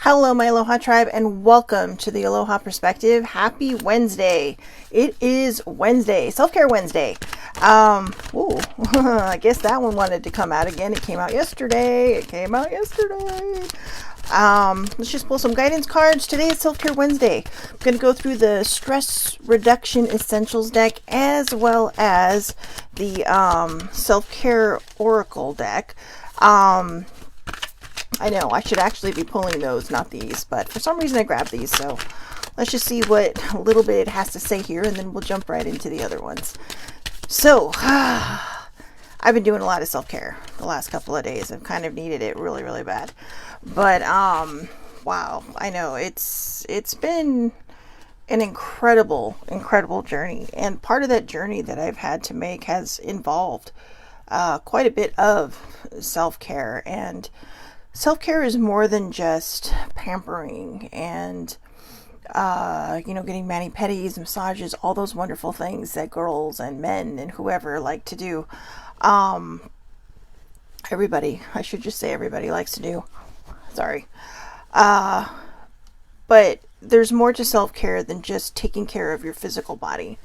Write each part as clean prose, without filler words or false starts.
Hello, my Aloha tribe, and welcome to the Aloha Perspective. Happy Wednesday. It is Wednesday, Self-Care Wednesday. Ooh, I guess that one wanted to come out again. It came out yesterday. Let's just pull some guidance cards. Today is Self-Care Wednesday. I'm going to go through the Stress Reduction Essentials deck as well as the Self-Care Oracle deck. I know I should actually be pulling those, not these, but for some reason I grabbed these. So let's just see what a little bit it has to say here, and then we'll jump right into the other ones. So I've been doing a lot of self-care the last couple of days. I've kind of needed it really, really bad. But wow, I know it's been an incredible journey, and part of that journey that I've had to make has involved quite a bit of self-care. And self-care is more than just pampering and getting mani-pedis, massages, all those wonderful things that girls and men and whoever like to do. Everybody, I should just say everybody likes to do. Sorry. But there's more to self-care than just taking care of your physical body.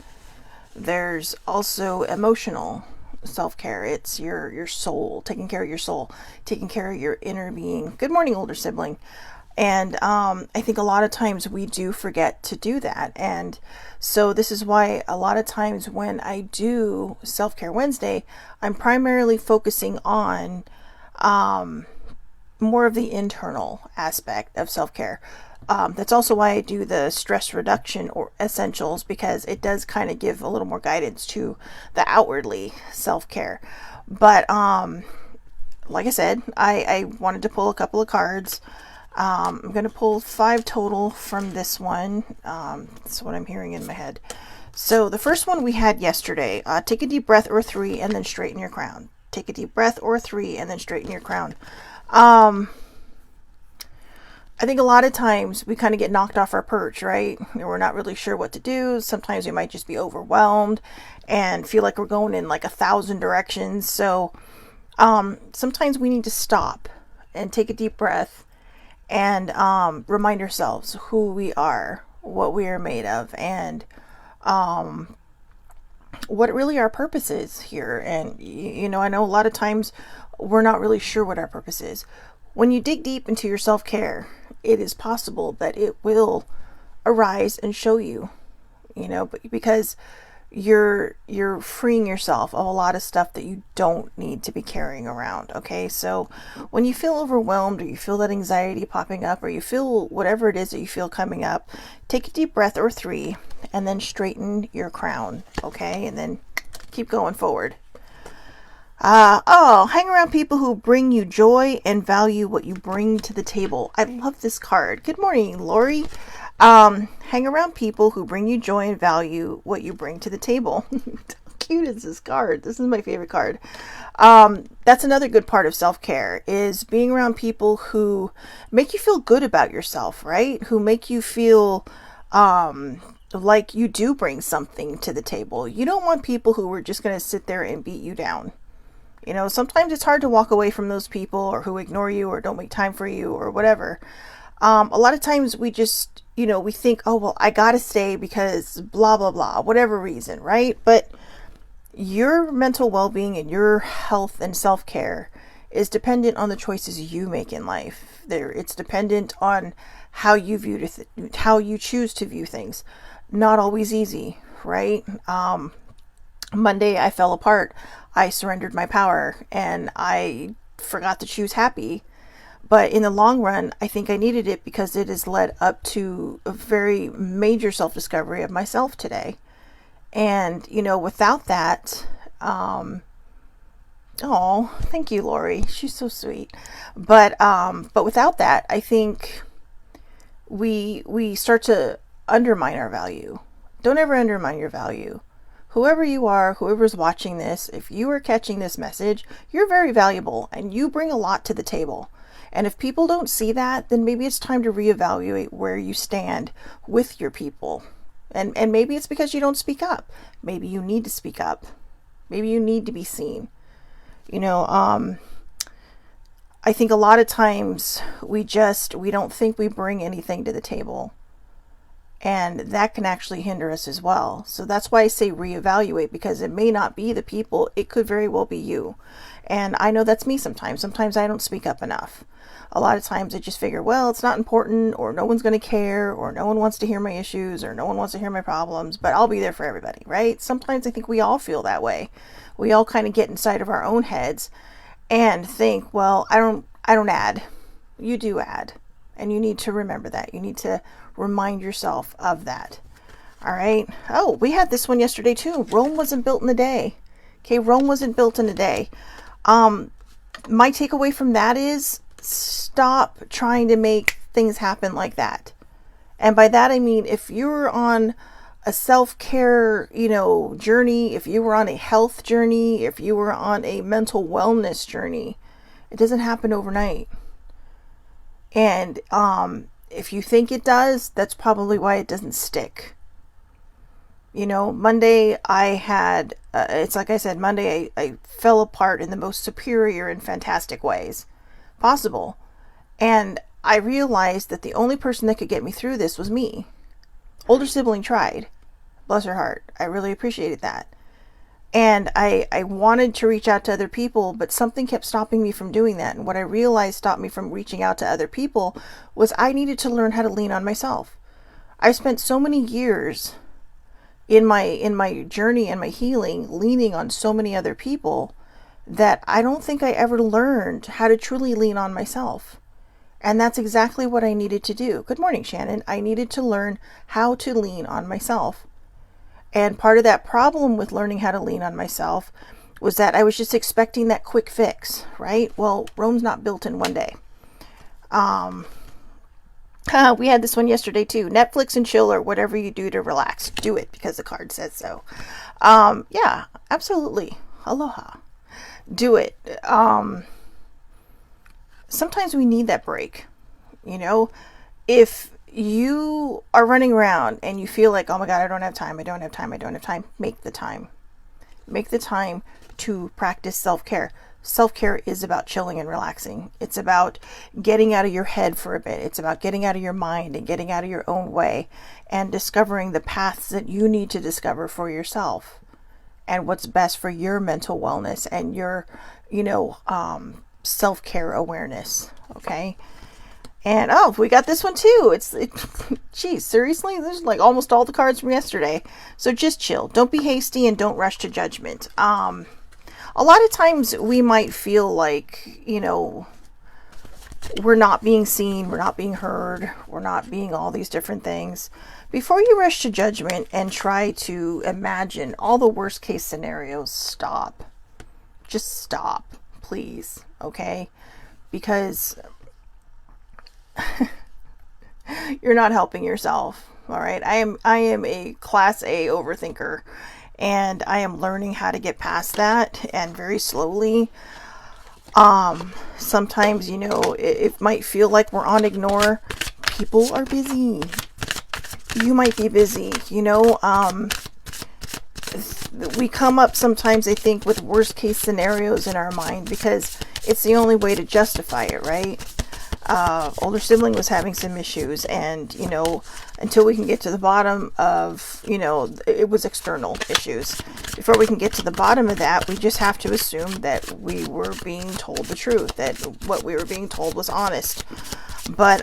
There's also emotional self-care. It's your soul, taking care of your soul, taking care of your inner being. Good morning, older sibling. And I think a lot of times we do forget to do that. And so this is why a lot of times when I do Self-Care Wednesday, I'm primarily focusing on more of the internal aspect of self-care. That's also why I do the stress reduction or essentials, because it does kind of give a little more guidance to the outwardly self-care. But like I said, I wanted to pull a couple of cards. I'm going to pull 5 total from this one. That's what I'm hearing in my head. So the first one we had yesterday, take a deep breath or 3 and then straighten your crown. Take a deep breath or 3 and then straighten your crown. I think a lot of times we kind of get knocked off our perch, right? We're not really sure what to do. Sometimes we might just be overwhelmed and feel like we're going in like 1,000 directions. So sometimes we need to stop and take a deep breath and remind ourselves who we are, what we are made of, and what really our purpose is here. And I know a lot of times we're not really sure what our purpose is. When you dig deep into your self-care, it is possible that it will arise and show you, because you're freeing yourself of a lot of stuff that you don't need to be carrying around. Okay, so when you feel overwhelmed, or you feel that anxiety popping up, or you feel whatever it is that you feel coming up, take a deep breath or 3 and then straighten your crown. Okay, and then keep going forward. Hang around people who bring you joy and value what you bring to the table. I love this card. Good morning, Lori. Hang around people who bring you joy and value what you bring to the table. How cute is this card? This is my favorite card. That's another good part of self-care, is being around people who make you feel good about yourself, right? Who make you feel like you do bring something to the table. You don't want people who are just going to sit there and beat you down. Sometimes it's hard to walk away from those people, or who ignore you or don't make time for you or whatever. A lot of times we just, we think, oh, well, I got to stay because blah, blah, blah, whatever reason, right? But your mental well-being and your health and self-care is dependent on the choices you make in life. It's dependent on how you how you choose to view things. Not always easy, right? Monday I fell apart. I surrendered my power and I forgot to choose happy. But in the long run, I think I needed it, because it has led up to a very major self-discovery of myself today. And, without that, thank you, Lori. She's so sweet. But without that, I think we start to undermine our value. Don't ever undermine your value. Whoever you are, whoever's watching this, if you are catching this message, you're very valuable and you bring a lot to the table. And if people don't see that, then maybe it's time to reevaluate where you stand with your people. And maybe it's because you don't speak up. Maybe you need to speak up. Maybe you need to be seen. I think a lot of times we don't think we bring anything to the table. And that can actually hinder us as well. So that's why I say reevaluate, because it may not be the people. It could very well be you. And I know that's me sometimes. Sometimes I don't speak up enough. A lot of times I just figure, well, it's not important, or no one's going to care, or no one wants to hear my issues, or no one wants to hear my problems, but I'll be there for everybody, right? Sometimes I think we all feel that way. We all kind of get inside of our own heads and think, well, I don't add. You do add. And you need to remember that. You need to remind yourself of that. All right. Oh, we had this one yesterday too. Rome wasn't built in a day. Okay. Rome wasn't built in a day. My takeaway from that is stop trying to make things happen like that. And by that, I mean, if you're on a self-care, journey, if you were on a health journey, if you were on a mental wellness journey, it doesn't happen overnight. And, if you think it does, that's probably why it doesn't stick. Monday I had, it's like I said, Monday I fell apart in the most superior and fantastic ways possible. And I realized that the only person that could get me through this was me. Older sibling tried. Bless her heart. I really appreciated that. And I wanted to reach out to other people, but something kept stopping me from doing that. And what I realized stopped me from reaching out to other people was I needed to learn how to lean on myself. I spent so many years in my journey and my healing leaning on so many other people that I don't think I ever learned how to truly lean on myself. And that's exactly what I needed to do. Good morning, Shannon. I needed to learn how to lean on myself. And part of that problem with learning how to lean on myself was that I was just expecting that quick fix, right? Well, Rome's not built in one day. We had this one yesterday too. Netflix and chill, or whatever you do to relax. Do it because the card says so. Yeah, absolutely. Aloha. Do it. Sometimes we need that break. If you are running around and you feel like, oh my God, I don't have time, make the time. Make the time to practice self-care. Self-care is about chilling and relaxing. It's about getting out of your head for a bit. It's about getting out of your mind and getting out of your own way and discovering the paths that you need to discover for yourself and what's best for your mental wellness and your, self-care awareness. Okay. And we got this one too. Geez, seriously, there's like almost all the cards from yesterday. So just chill. Don't be hasty and don't rush to judgment. A lot of times we might feel like, we're not being seen, we're not being heard, we're not being all these different things. Before you rush to judgment and try to imagine all the worst case scenarios, stop. Just stop, please. Okay? Because you're not helping yourself. All right. I am a class A overthinker, and I am learning how to get past that, and very slowly. Sometimes, it might feel like we're on ignore. People are busy. You might be busy, we come up sometimes, I think, with worst case scenarios in our mind because it's the only way to justify it, right? Older sibling was having some issues, and until we can get to the bottom of, it was external issues. Before we can get to the bottom of that, we just have to assume that we were being told the truth, that what we were being told was honest. But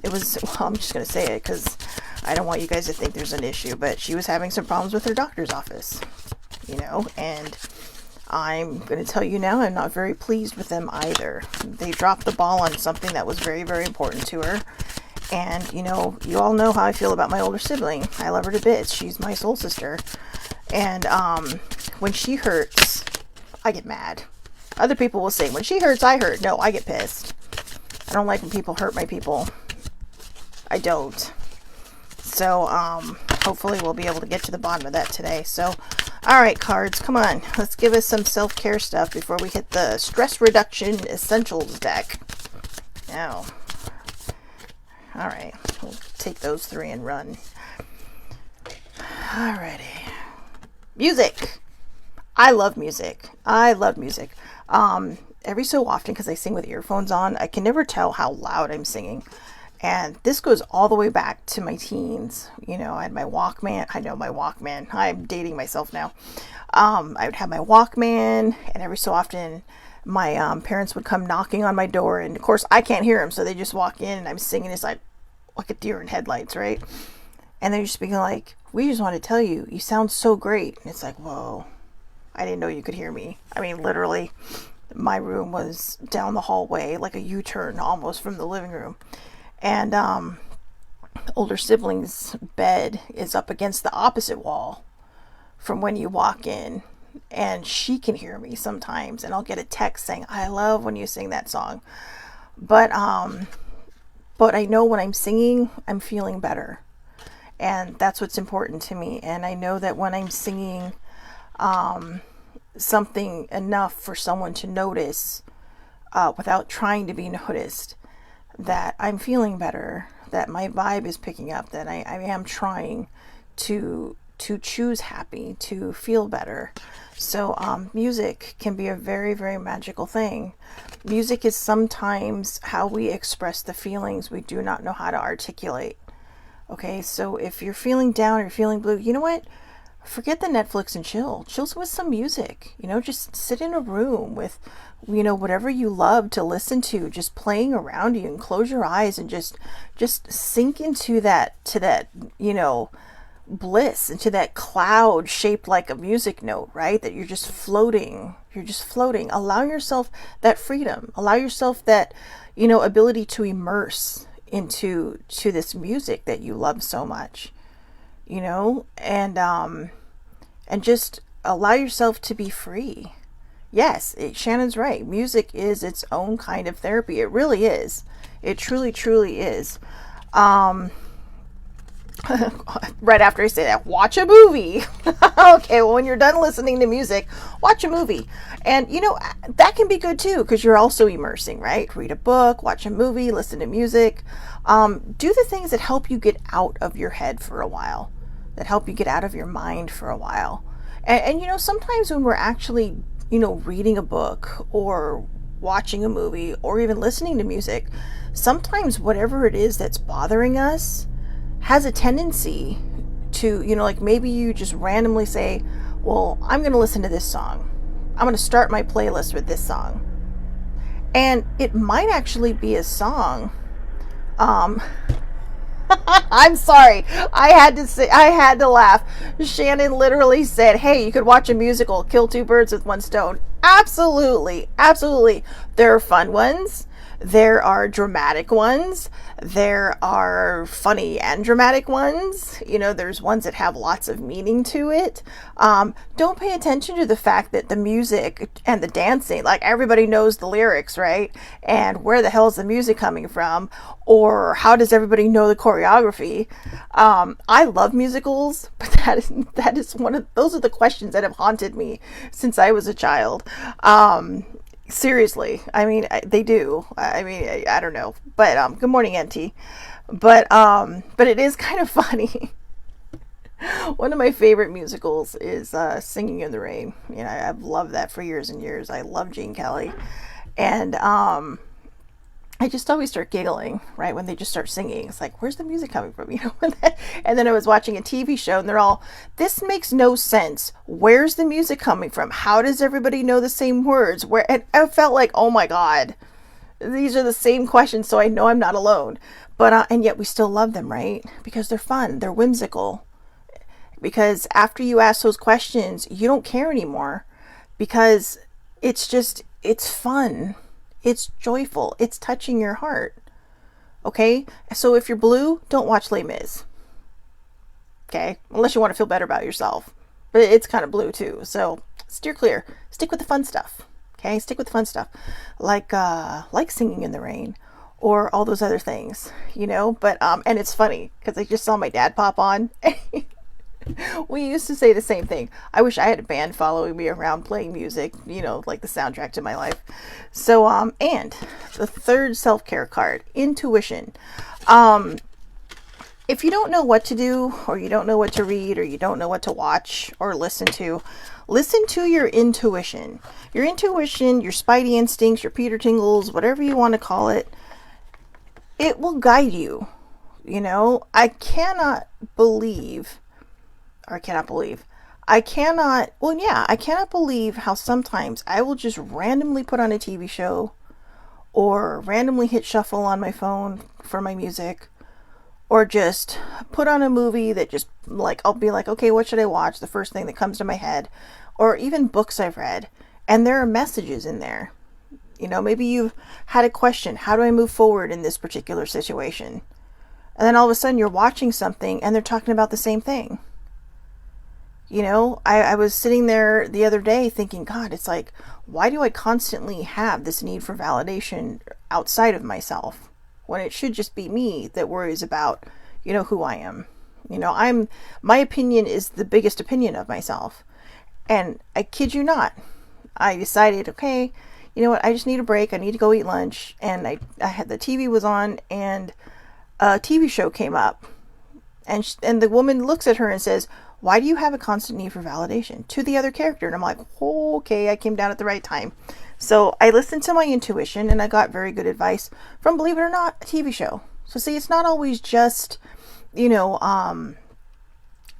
it was, well, I'm just going to say it because I don't want you guys to think there's an issue, but she was having some problems with her doctor's office, and I'm going to tell you now, I'm not very pleased with them either. They dropped the ball on something that was very, very important to her. And, you all know how I feel about my older sibling. I love her to bits. She's my soul sister. And when she hurts, I get mad. Other people will say, when she hurts, I hurt. No, I get pissed. I don't like when people hurt my people. I don't. So, hopefully we'll be able to get to the bottom of that today. So, all right, cards, come on. Let's give us some self-care stuff before we hit the Stress Reduction Essentials deck. Now, all right, we'll take those three and run. Alrighty. Music. I love music. every so often, because I sing with earphones on, I can never tell how loud I'm singing. And this goes all the way back to my teens. You know, I had my Walkman. I know my Walkman. I'm dating myself now. I would have my Walkman, and every so often my parents would come knocking on my door. And of course, I can't hear them, so they just walk in, and I'm singing this like a deer in headlights, right? And they're just being like, we just want to tell you, you sound so great. And it's like, whoa, I didn't know you could hear me. I mean, literally, my room was down the hallway, like a U-turn almost from the living room. And older sibling's bed is up against the opposite wall from when you walk in, and she can hear me sometimes, and I'll get a text saying, I love when you sing that song. But I know when I'm singing, I'm feeling better, and that's what's important to me. And I know that when I'm singing something enough for someone to notice without trying to be noticed, that I'm feeling better, that my vibe is picking up, that I am trying to choose happy, to feel better. So music can be a very, very magical thing. Music is sometimes how we express the feelings we do not know how to articulate. Okay, so if you're feeling down or you're feeling blue, you know what? Forget the Netflix and chill. Chill with some music. You know, just sit in a room with, you know, whatever you love to listen to, just playing around you, and close your eyes and just sink into that, you know, bliss, into that cloud shaped like a music note, right? That you're just floating. You're just floating. Allow yourself that freedom. Allow yourself that, you know, ability to immerse into this music that you love so much, you know, and just allow yourself to be free. Yes, Shannon's right. Music is its own kind of therapy. It really is. It truly, truly is. Right after I say that, watch a movie. Okay, well, when you're done listening to music, watch a movie. And, you know, that can be good too, because you're also immersing, right? Read a book, watch a movie, listen to music. Do the things that help you get out of your head for a while, that help you get out of your mind for a while. And you know, sometimes when we're actually, you know, reading a book or watching a movie or even listening to music, sometimes whatever it is that's bothering us has a tendency to, you know, like maybe you just randomly say, well, I'm going to listen to this song. I'm going to start my playlist with this song. And it might actually be a song. I'm sorry. I had to laugh. Shannon literally said, hey, you could watch a musical, kill two birds with one stone. Absolutely. Absolutely. There are fun ones. There are dramatic ones. There are funny and dramatic ones. You know, there's ones that have lots of meaning to it. Don't pay attention to the fact that the music and the dancing, like everybody knows the lyrics, right? And where the hell is the music coming from? Or how does everybody know the choreography? I love musicals, but that is those are the questions that have haunted me since I was a child. Seriously, I mean, they do. I mean, I don't know, but good morning, Auntie. But it is kind of funny. One of my favorite musicals is Singing in the Rain. You know, I've loved that for years and years. I love Gene Kelly, and I just always start giggling, right, when they just start singing. It's like, where's the music coming from? You know, and then I was watching a TV show, and they're all, this makes no sense. Where's the music coming from? How does everybody know the same words? And I felt like, oh my God, these are the same questions, so I know I'm not alone. But and yet we still love them, right? Because they're fun, they're whimsical. Because after you ask those questions, you don't care anymore, because it's fun. It's joyful. It's touching your heart. Okay? So if you're blue, don't watch Les Mis. Okay? Unless you want to feel better about yourself. But it's kind of blue too. So steer clear. Stick with the fun stuff. Okay? Stick with the fun stuff. Like Singing in the Rain or all those other things, you know? But and it's funny because I just saw my dad pop on. We used to say the same thing. I wish I had a band following me around playing music, you know, like the soundtrack to my life. So, and the third self-care card, intuition. if you don't know what to do, or you don't know what to read, or you don't know what to watch or listen to your intuition. Your intuition, your spidey instincts, your Peter Tingles, whatever you want to call it, it will guide you. You know, I cannot believe I cannot believe how sometimes I will just randomly put on a TV show or randomly hit shuffle on my phone for my music, or just put on a movie that just, like, I'll be like, okay, what should I watch? The first thing that comes to my head, or even books I've read, and there are messages in there. You know, maybe you've had a question, how do I move forward in this particular situation? And then all of a sudden you're watching something and they're talking about the same thing. You know, I was sitting there the other day thinking, God, it's like, why do I constantly have this need for validation outside of myself, when it should just be me that worries about, you know, who I am? You know, my opinion is the biggest opinion of myself. And I kid you not, I decided, okay, you know what, I just need a break. I need to go eat lunch. And I had, the TV was on, and a TV show came up. And the woman looks at her and says, why do you have a constant need for validation? To the other character. And I'm like, oh, okay, I came down at the right time. So I listened to my intuition, and I got very good advice from, believe it or not, a TV show. So see, it's not always just, you know,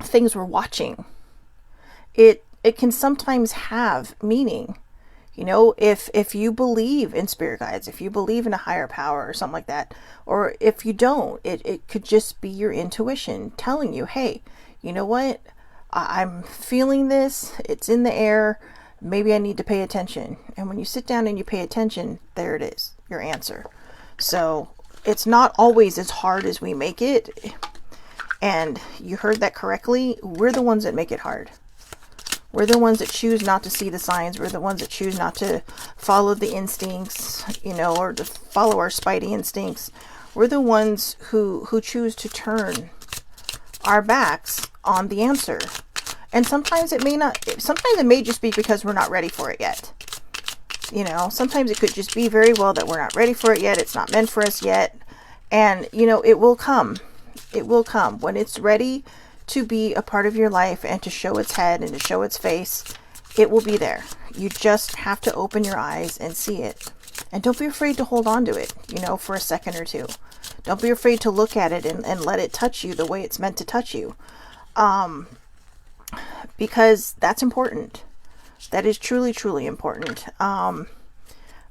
things we're watching. It can sometimes have meaning. You know, if you believe in spirit guides, if you believe in a higher power or something like that, or if you don't, it could just be your intuition telling you, hey, you know what? I'm feeling this. It's in the air. Maybe I need to pay attention. And when you sit down and you pay attention, there it is, your answer. So it's not always as hard as we make it. And you heard that correctly. We're the ones that make it hard. We're the ones that choose not to see the signs. We're the ones that choose not to follow the instincts, you know, or to follow our spidey instincts. We're the ones who choose to turn our backs on the answer. And sometimes it may just be because we're not ready for it yet. You know, sometimes it could just be very well that we're not ready for it yet. It's not meant for us yet. And, you know, it will come. It will come when it's ready to be a part of your life and to show its head and to show its face. It will be there. You just have to open your eyes and see it. And don't be afraid to hold on to it, you know, for a second or two. Don't be afraid to look at it and let it touch you the way it's meant to touch you. Because that's important. That is truly, truly important. I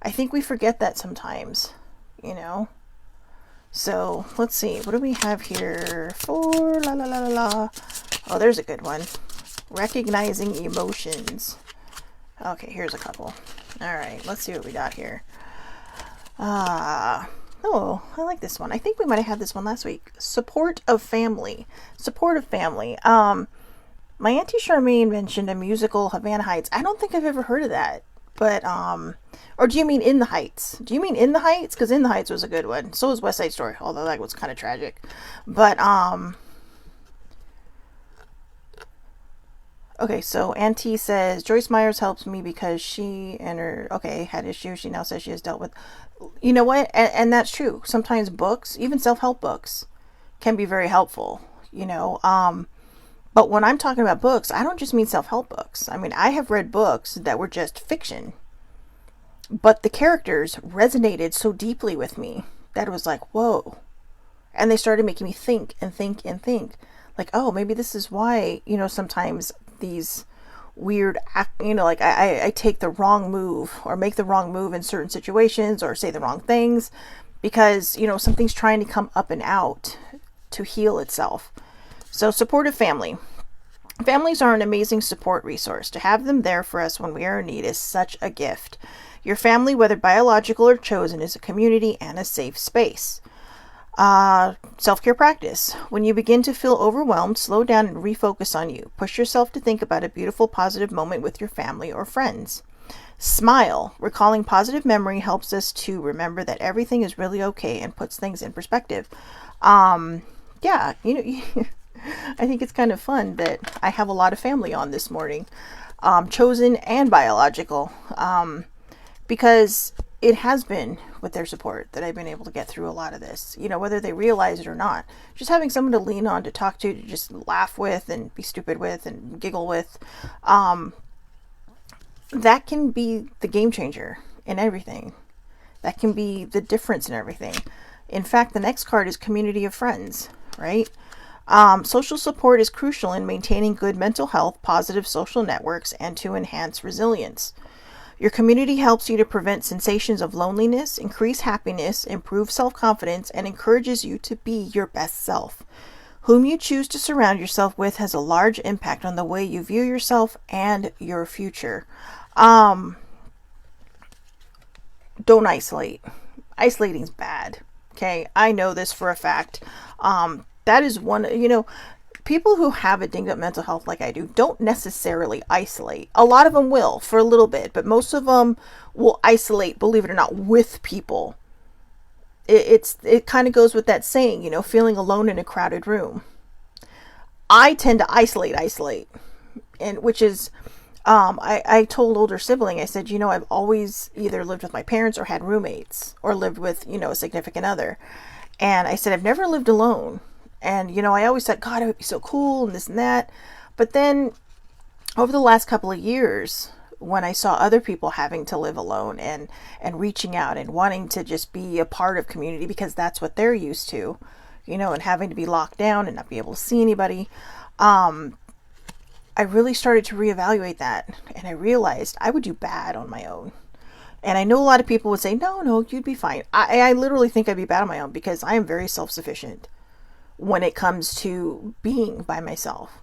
think we forget that sometimes, you know. So let's see. What do we have here for la la la la la? Oh, there's a good one. Recognizing emotions. Okay, here's a couple. All right, let's see what we got here. Oh, I like this one. I think we might have had this one last week. Support of family. Support of family. My Auntie Charmaine mentioned a musical, Havana Heights. I don't think I've ever heard of that. But, or do you mean In the Heights? Do you mean In the Heights? Because In the Heights was a good one. So was West Side Story, although that was kind of tragic. But, okay, so Auntie says, Joyce Myers helps me because she and her, had issues. She now says she has dealt with, you know what? And that's true. Sometimes books, even self-help books, can be very helpful, you know. But when I'm talking about books, I don't just mean self-help books. I mean, I have read books that were just fiction, but the characters resonated so deeply with me that it was like, whoa. And they started making me think and think and think. Like, oh, maybe this is why, you know, sometimes these weird, you know, like I take the wrong move or make the wrong move in certain situations or say the wrong things because, you know, something's trying to come up and out to heal itself. So supportive family. Families are an amazing support resource. To have them there for us when we are in need is such a gift. Your family, whether biological or chosen, is a community and a safe space. Self-care practice. When you begin to feel overwhelmed, slow down and refocus on you. Push yourself to think about a beautiful, positive moment with your family or friends. Smile. Recalling positive memory helps us to remember that everything is really okay and puts things in perspective. Yeah, you know, I think it's kind of fun that I have a lot of family on this morning, chosen and biological, because it has been with their support that I've been able to get through a lot of this, whether they realize it or not. Just having someone to lean on, to talk to just laugh with and be stupid with and giggle with, that can be the game changer in everything. That can be the difference in everything. In fact, the next card is community of friends, right? Social support is crucial in maintaining good mental health, positive social networks, and to enhance resilience. Your community helps you to prevent sensations of loneliness, increase happiness, improve self-confidence, and encourages you to be your best self. Whom you choose to surround yourself with has a large impact on the way you view yourself and your future. Don't isolate. Isolating's bad. Okay, I know this for a fact. That is one, people who have a dinged up mental health like I do don't necessarily isolate. A lot of them will for a little bit, but most of them will isolate, believe it or not, with people. It kind of goes with that saying, feeling alone in a crowded room. I tend to isolate, and which is, I told older sibling, I said, I've always either lived with my parents or had roommates or lived with, a significant other. And I said, I've never lived alone. And, I always thought, God, it would be so cool and this and that. But then over the last couple of years, when I saw other people having to live alone and reaching out and wanting to just be a part of community because that's what they're used to, and having to be locked down and not be able to see anybody, I really started to reevaluate that. And I realized I would do bad on my own. And I know a lot of people would say, no, you'd be fine. I literally think I'd be bad on my own because I am very self-sufficient when it comes to being by myself.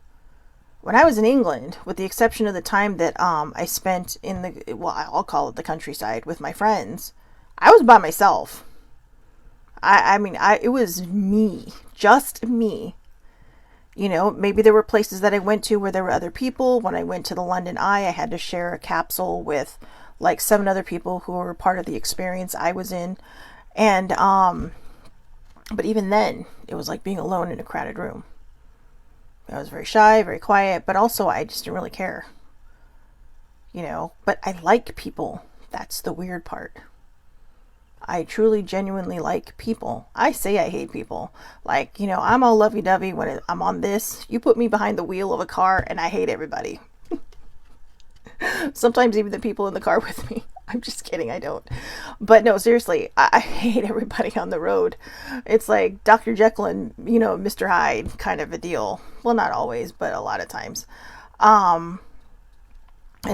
When I was in England, with the exception of the time that I spent in I'll call it the countryside with my friends, I was by myself. It was me, just me. Maybe there were places that I went to where there were other people. When I went to the London Eye, I had to share a capsule with like 7 other people who were part of the experience I was in. And, but even then, it was like being alone in a crowded room. I was very shy, very quiet, but also I just didn't really care. But I like people. That's the weird part. I truly, genuinely like people. I say I hate people. Like, I'm all lovey-dovey when I'm on this. You put me behind the wheel of a car and I hate everybody. Sometimes even the people in the car with me. I'm just kidding, I don't. But no, seriously, I hate everybody on the road. It's like Dr. Jekyll and, Mr. Hyde kind of a deal. Well, not always, but a lot of times. And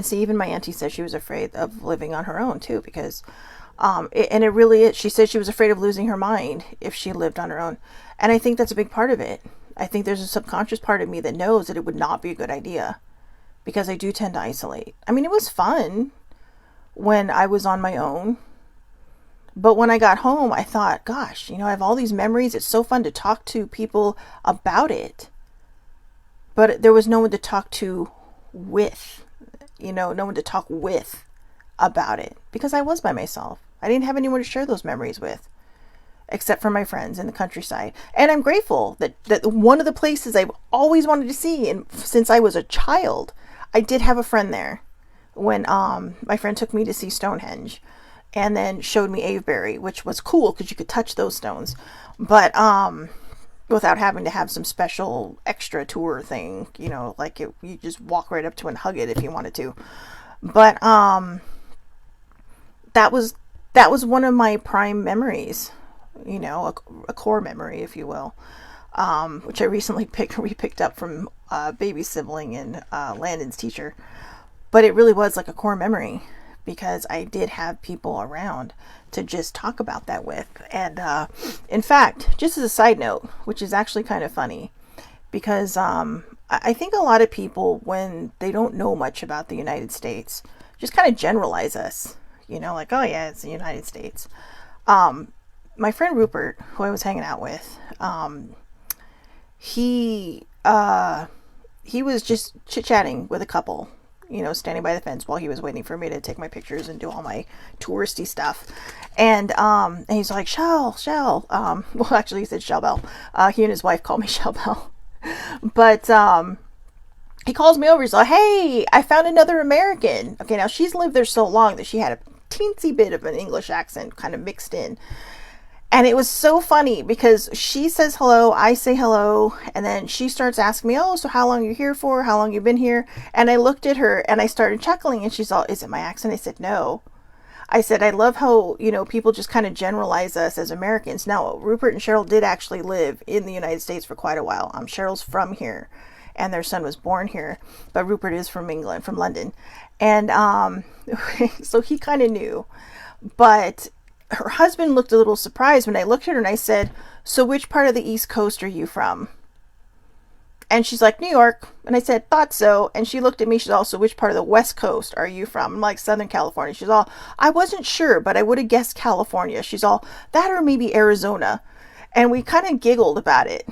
see, even my auntie said she was afraid of living on her own too, because, and it really is. She said she was afraid of losing her mind if she lived on her own. And I think that's a big part of it. I think there's a subconscious part of me that knows that it would not be a good idea because I do tend to isolate. It was fun when I was on my own. But when I got home, I thought, gosh, I have all these memories. It's so fun to talk to people about it. But there was no one to talk to with, no one to talk with about it because I was by myself. I didn't have anyone to share those memories with except for my friends in the countryside. And I'm grateful that one of the places I've always wanted to see, and since I was a child, I did have a friend there. When my friend took me to see Stonehenge and then showed me Avebury, which was cool because you could touch those stones, but without having to have some special extra tour thing, like you just walk right up to and hug it if you wanted to. But that was one of my prime memories, a core memory, if you will, which I recently picked up from baby sibling and Landon's teacher. But it really was like a core memory because I did have people around to just talk about that with. And in fact, just as a side note, which is actually kind of funny, because I think a lot of people, when they don't know much about the United States, just kind of generalize us, like, oh yeah, it's the United States. My friend Rupert, who I was hanging out with, he was just chit-chatting with a couple, standing by the fence while he was waiting for me to take my pictures and do all my touristy stuff. And he's like, Shell. Well, actually he said Shell Bell. He and his wife call me Shell Bell. But he calls me over. He's like, hey, I found another American. Okay, now she's lived there so long that she had teensy bit of an English accent kind of mixed in. And it was so funny because she says hello, I say hello, and then she starts asking me, oh, so how long are you here for? How long you been here? And I looked at her and I started chuckling, and she's all, is it my accent? I said, no. I said, I love how, people just kind of generalize us as Americans. Now, Rupert and Cheryl did actually live in the United States for quite a while. Cheryl's from here, and their son was born here, but Rupert is from England, from London. And so he kind of knew. But her husband looked a little surprised when I looked at her and I said, so which part of the East Coast are you from? And she's like, New York. And I said, thought so. And she looked at me. She's all, so which part of the West Coast are you from? I'm like, Southern California. She's all, I wasn't sure, but I would have guessed California. She's all, that or maybe Arizona. And we kind of giggled about it,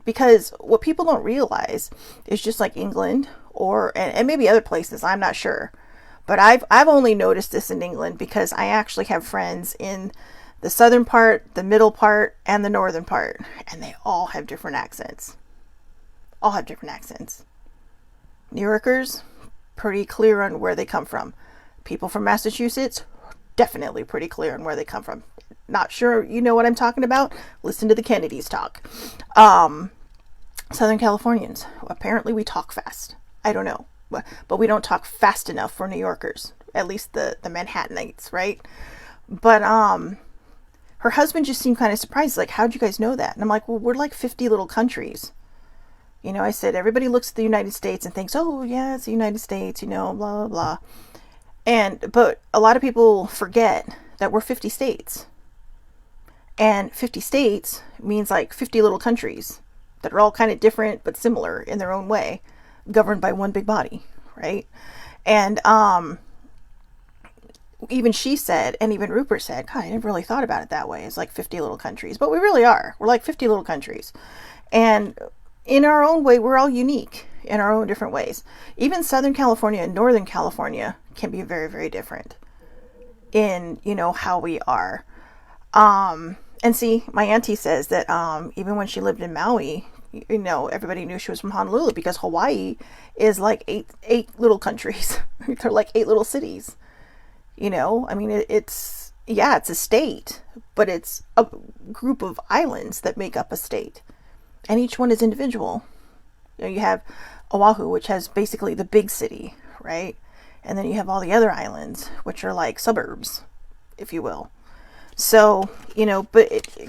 because what people don't realize is just like England and maybe other places, I'm not sure. But I've only noticed this in England because I actually have friends in the southern part, the middle part, and the northern part. And they all have different accents. All have different accents. New Yorkers, pretty clear on where they come from. People from Massachusetts, definitely pretty clear on where they come from. Not sure you know what I'm talking about? Listen to the Kennedys talk. Southern Californians, apparently we talk fast. I don't know. But we don't talk fast enough for New Yorkers, at least the Manhattanites, right? But her husband just seemed kind of surprised, like, how'd you guys know that? And I'm like, well, we're like 50 little countries. I said, everybody looks at the United States and thinks, oh yeah, it's the United States, blah, blah, blah. But a lot of people forget that we're 50 states. And 50 states means like 50 little countries that are all kind of different but similar in their own way, governed by one big body, right? And even she said, and even Rupert said, God, I never really thought about it that way. It's like 50 little countries, but we really are. We're like 50 little countries. And in our own way, we're all unique in our own different ways. Even Southern California and Northern California can be very, very different in, how we are. And see, my auntie says that even when she lived in Maui, everybody knew she was from Honolulu, because Hawaii is like eight little countries. They're like 8 little cities. It's a state, but it's a group of islands that make up a state. And each one is individual. You have Oahu, which has basically the big city, right? And then you have all the other islands, which are like suburbs, if you will. So,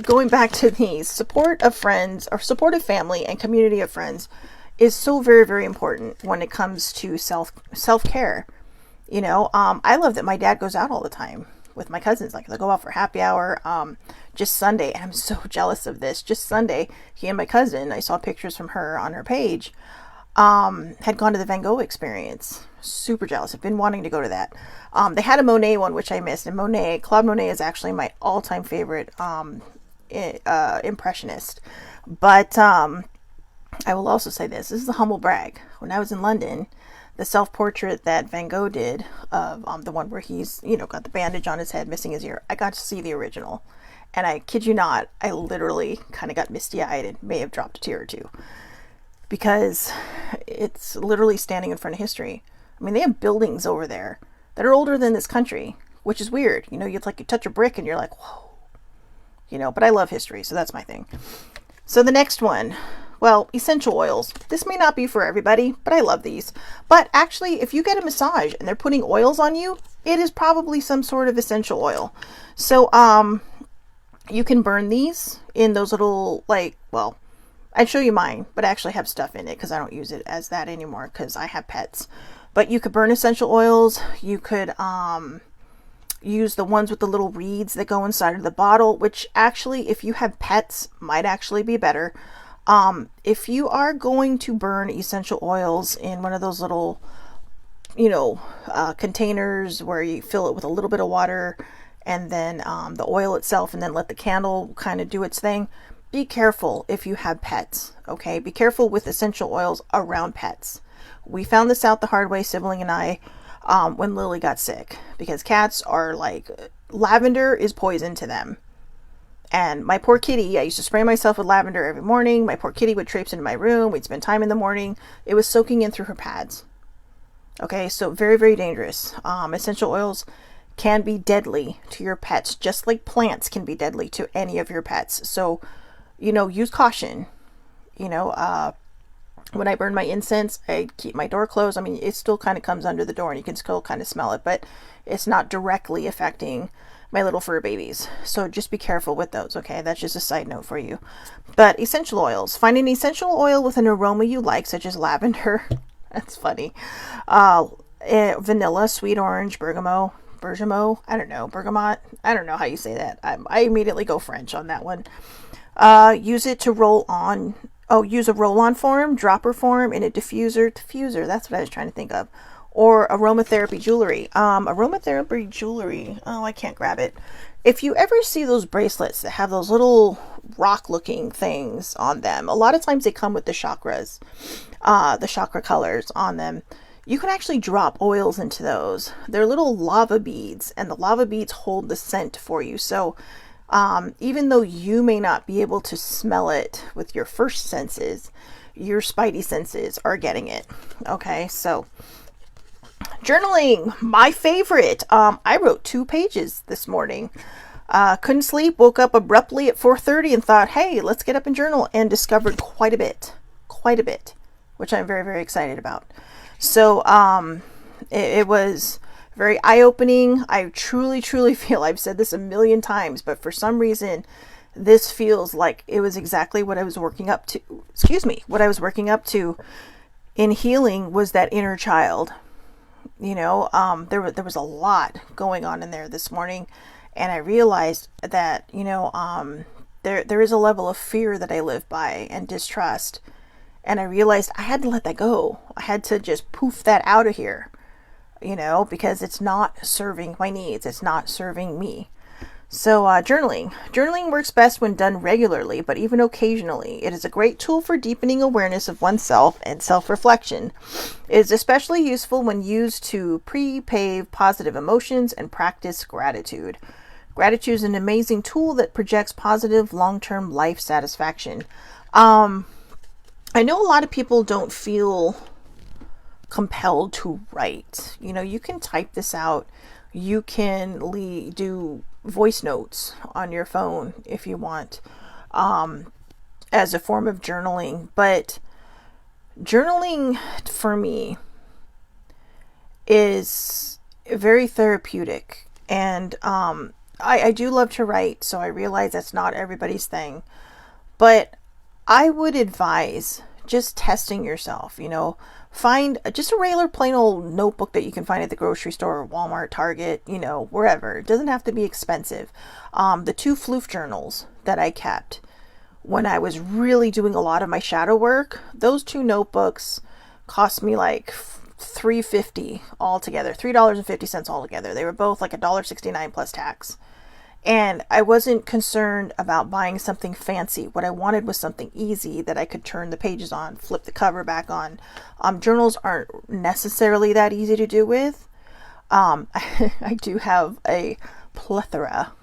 going back to the support of friends or supportive family and community of friends is so very, very important when it comes to self-care. I love that my dad goes out all the time with my cousins. Like, they'll go out for happy hour. Just Sunday, and I'm so jealous of this. Just Sunday, he and my cousin, I saw pictures from her on her page, had gone to the Van Gogh experience. Super jealous. I've been wanting to go to that. They had a Monet one, which I missed. And Claude Monet is actually my all-time favorite impressionist. But I will also say this. This is a humble brag. When I was in London, the self-portrait that Van Gogh did of the one where he's, got the bandage on his head, missing his ear, I got to see the original. And I kid you not, I literally kind of got misty-eyed and may have dropped a tear or two. Because it's literally standing in front of history. They have buildings over there that are older than this country, which is weird. You touch a brick and you're like, whoa. But I love history, so that's my thing. So the next one, well, essential oils. This may not be for everybody, but I love these. But actually, if you get a massage and they're putting oils on you, it is probably some sort of essential oil. So, you can burn these in those little, I'd show you mine, but I actually have stuff in it because I don't use it as that anymore because I have pets. But you could burn essential oils. You could use the ones with the little reeds that go inside of the bottle, which actually, if you have pets, might actually be better. If you are going to burn essential oils in one of those little, containers where you fill it with a little bit of water and then the oil itself, and then let the candle kind of do its thing, be careful if you have pets, okay? Be careful with essential oils around pets. We found this out the hard way, sibling and I, when Lily got sick, because cats are like, lavender is poison to them. And my poor kitty, I used to spray myself with lavender every morning. My poor kitty would traipse into my room. We'd spend time in the morning. It was soaking in through her pads. Okay, so very, very dangerous. Essential oils can be deadly to your pets, just like plants can be deadly to any of your pets. So, use caution. When I burn my incense, I keep my door closed. I mean, it still kind of comes under the door and you can still kind of smell it, but it's not directly affecting my little fur babies. So just be careful with those, okay? That's just a side note for you. But essential oils. Find an essential oil with an aroma you like, such as lavender. That's funny. Vanilla, sweet orange, bergamot. I don't know. Bergamot. I don't know how you say that. I immediately go French on that one. Use it to roll on. Oh, use a roll-on form, dropper form, in a diffuser. That's what I was trying to think of. Or aromatherapy jewelry. Aromatherapy jewelry. Oh, I can't grab it. If you ever see those bracelets that have those little rock-looking things on them, a lot of times they come with the chakras, the chakra colors on them. You can actually drop oils into those. They're little lava beads, and the lava beads hold the scent for you. So even though you may not be able to smell it with your first senses, your spidey senses are getting it. Okay, so journaling, my favorite. I wrote 2 pages this morning. Couldn't sleep, woke up abruptly at 4:30 and thought, hey, let's get up and journal, and discovered quite a bit, which I'm very, very excited about. So it was very eye-opening. I truly, truly feel, I've said this a million times, but for some reason, this feels like it was exactly what I was working up to. What I was working up to in healing was that inner child. There was a lot going on in there this morning, and I realized that, there is a level of fear that I live by and distrust. And I realized I had to let that go. I had to just poof that out of here, because it's not serving my needs. It's not serving me. So journaling. Journaling works best when done regularly, but even occasionally. It is a great tool for deepening awareness of oneself and self-reflection. It is especially useful when used to pre-pave positive emotions and practice gratitude. Gratitude is an amazing tool that projects positive long-term life satisfaction. I know a lot of people don't feel compelled to write. You can type this out. You can do voice notes on your phone if you want, as a form of journaling. But journaling for me is very therapeutic. And I do love to write, so I realize that's not everybody's thing. But I would advise just testing yourself, find just a regular plain old notebook that you can find at the grocery store, Walmart, Target, wherever. It doesn't have to be expensive. The 2 floof journals that I kept when I was really doing a lot of my shadow work, those 2 notebooks cost me like $3.50 altogether, $3.50 altogether. They were both like $1.69 plus tax. And I wasn't concerned about buying something fancy. What I wanted was something easy that I could turn the pages on, flip the cover back on. Journals aren't necessarily that easy to do with. I do have a plethora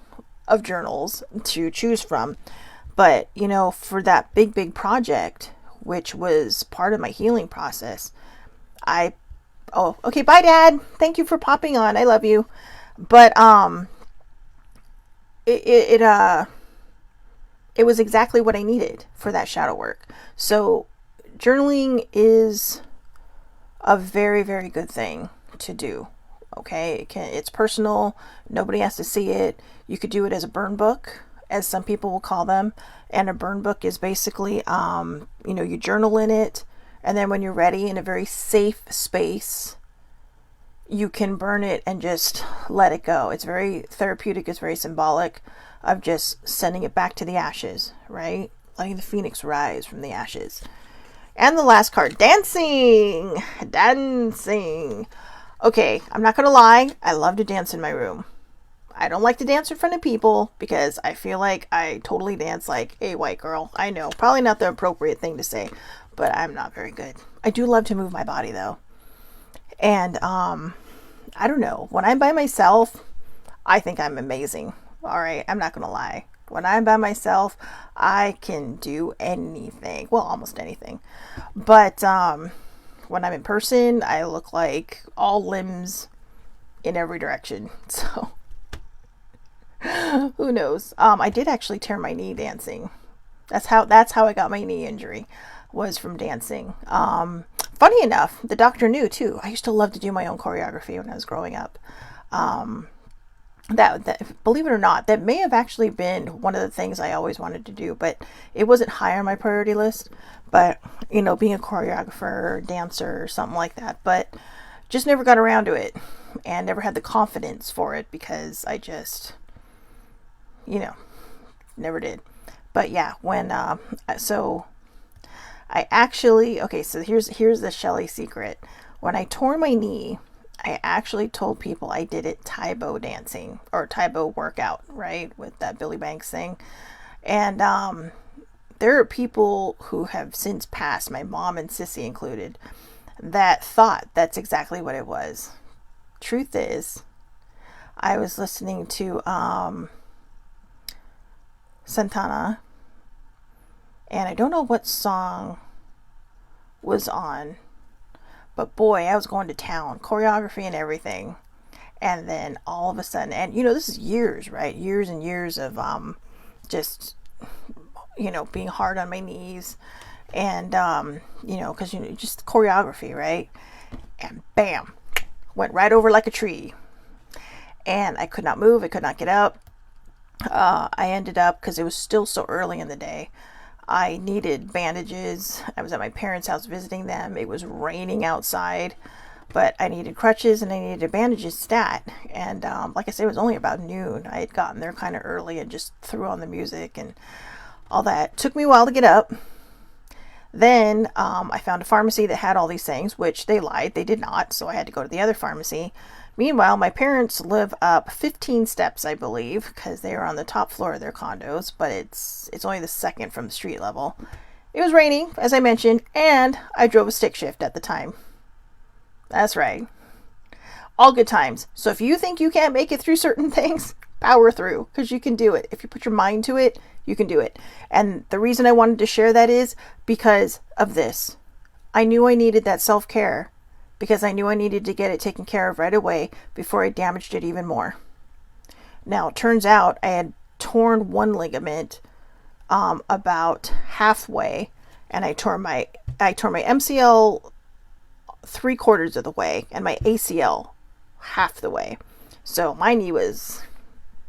of journals to choose from. But, for that big project, which was part of my healing process, oh, okay, bye, Dad. Thank you for popping on. I love you. But, it was exactly what I needed for that shadow work. So journaling is a very, very good thing to do. Okay. It's personal. Nobody has to see it. You could do it as a burn book, as some people will call them. And a burn book is basically, you journal in it, and then when you're ready in a very safe space, you can burn it and just let it go. It's very therapeutic. It's very symbolic of just sending it back to the ashes, right? Letting the phoenix rise from the ashes. And the last card, dancing. Okay, I'm not going to lie. I love to dance in my room. I don't like to dance in front of people because I feel like I totally dance like a white girl. I know, probably not the appropriate thing to say, but I'm not very good. I do love to move my body though. And I don't know, when I'm by myself, I think I'm amazing. All right, I'm not gonna lie. When I'm by myself, I can do anything. Well, almost anything. But when I'm in person, I look like all limbs in every direction. So who knows? I did actually tear my knee dancing. That's how I got my knee injury, was from dancing. Funny enough, the doctor knew too. I used to love to do my own choreography when I was growing up. That believe it or not, that may have actually been one of the things I always wanted to do, but it wasn't high on my priority list. But being a choreographer, dancer, or something like that, but just never got around to it, and never had the confidence for it because I just, never did. But yeah, when so I actually, okay, so here's the Shelly secret. When I tore my knee, I actually told people I did it Taibo dancing, or Taibo workout, right, with that Billy Banks thing. And there are people who have since passed, my mom and Sissy included, that thought that's exactly what it was. Truth is, I was listening to Santana, and I don't know what song was on, but boy, I was going to town, choreography and everything. And then all of a sudden, and this is years, right? Years and years of just, being hard on my knees, and because just choreography, right? And bam, went right over like a tree, and I could not move. I could not get up. I ended up, because it was still so early in the day, I needed bandages. I was at my parents' house visiting them. It was raining outside, but I needed crutches and I needed bandages stat. And like I said, it was only about noon. I had gotten there kind of early and just threw on the music and all that. Took me a while to get up. Then I found a pharmacy that had all these things, which they lied. They did not. So I had to go to the other pharmacy. Meanwhile, my parents live up 15 steps, I believe, because they are on the top floor of their condos, but it's only the second from the street level. It was raining, as I mentioned, and I drove a stick shift at the time. That's right. All good times. So if you think you can't make it through certain things, power through, because you can do it. If you put your mind to it, you can do it. And the reason I wanted to share that is because of this. I knew I needed that self-care, because I knew I needed to get it taken care of right away before I damaged it even more. Now, it turns out I had torn one ligament about halfway, and I tore my MCL 3/4 of the way, and my ACL half the way. So my knee was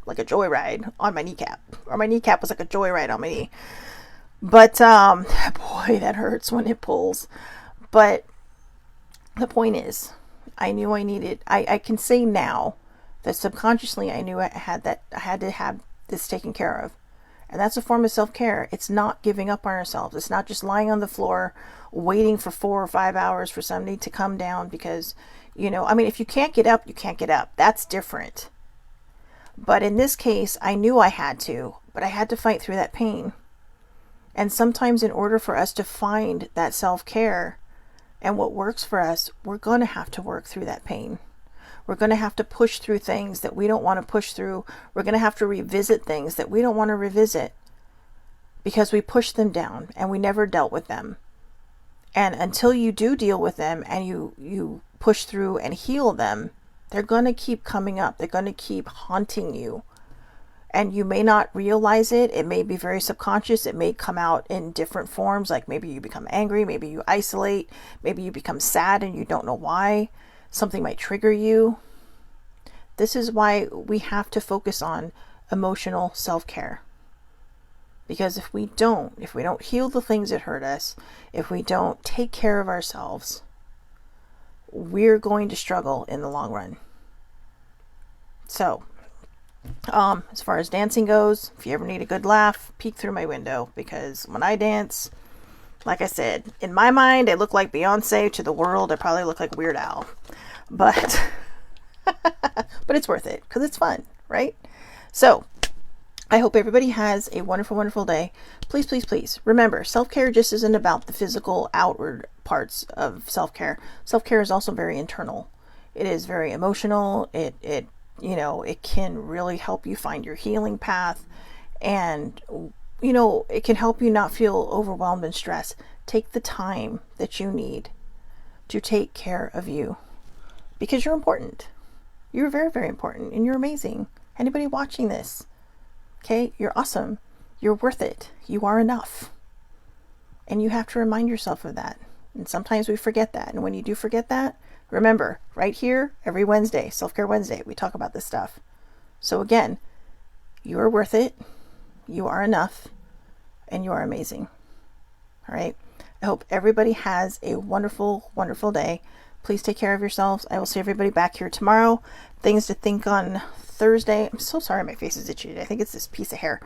like a joyride on my kneecap, or my kneecap was like a joyride on my knee. But boy, that hurts when it pulls. But the point is, I knew I needed, I can say now that subconsciously I knew I had to have this taken care of. And that's a form of self-care. It's not giving up on ourselves. It's not just lying on the floor waiting for 4 or 5 hours for somebody to come down because, if you can't get up, you can't get up. That's different. But in this case, I knew I had to, but I had to fight through that pain. And sometimes in order for us to find that self-care and what works for us, we're going to have to work through that pain. We're going to have to push through things that we don't want to push through. We're going to have to revisit things that we don't want to revisit because we pushed them down and we never dealt with them. And until you do deal with them and you push through and heal them, they're going to keep coming up. They're going to keep haunting you. And you may not realize it. It may be very subconscious. It may come out in different forms. Like maybe you become angry. Maybe you isolate. Maybe you become sad and you don't know why. Something might trigger you. This is why we have to focus on emotional self-care. Because if we don't heal the things that hurt us, if we don't take care of ourselves, we're going to struggle in the long run. So, as far as dancing goes, if you ever need a good laugh, peek through my window, because when I dance, like I said, in my mind, I look like Beyonce. To the world, I probably look like Weird Al. But, but it's worth it because it's fun, right? So, I hope everybody has a wonderful, wonderful day. Please, please, please remember, self-care just isn't about the physical outward parts of self-care. Self-care is also very internal. It is very emotional. It can really help you find your healing path, and it can help you not feel overwhelmed and stressed. Take the time that you need to take care of you, because you're important. You're very, very important, and you're amazing. Anybody watching this, okay, you're awesome. You're worth it. You are enough. And you have to remind yourself of that. And sometimes we forget that. And when you do forget that, remember, right here, every Wednesday, Self-Care Wednesday, we talk about this stuff. So again, you are worth it. You are enough. And you are amazing. All right. I hope everybody has a wonderful, wonderful day. Please take care of yourselves. I will see everybody back here tomorrow. Things to think on Thursday. I'm so sorry my face is itchy today. I think it's this piece of hair.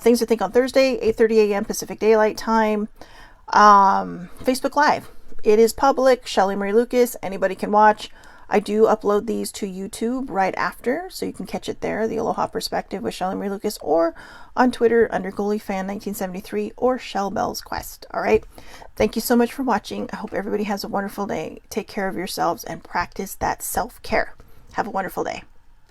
Things to think on Thursday, 8:30 a.m. Pacific Daylight Time. Facebook Live. It is public. Shelly Marie Lucas. Anybody can watch. I do upload these to YouTube right after, so you can catch it there, the Aloha Perspective with Shelly Marie Lucas, or on Twitter under GoalieFan1973 or Shell Bell's Quest. All right. Thank you so much for watching. I hope everybody has a wonderful day. Take care of yourselves and practice that self-care. Have a wonderful day.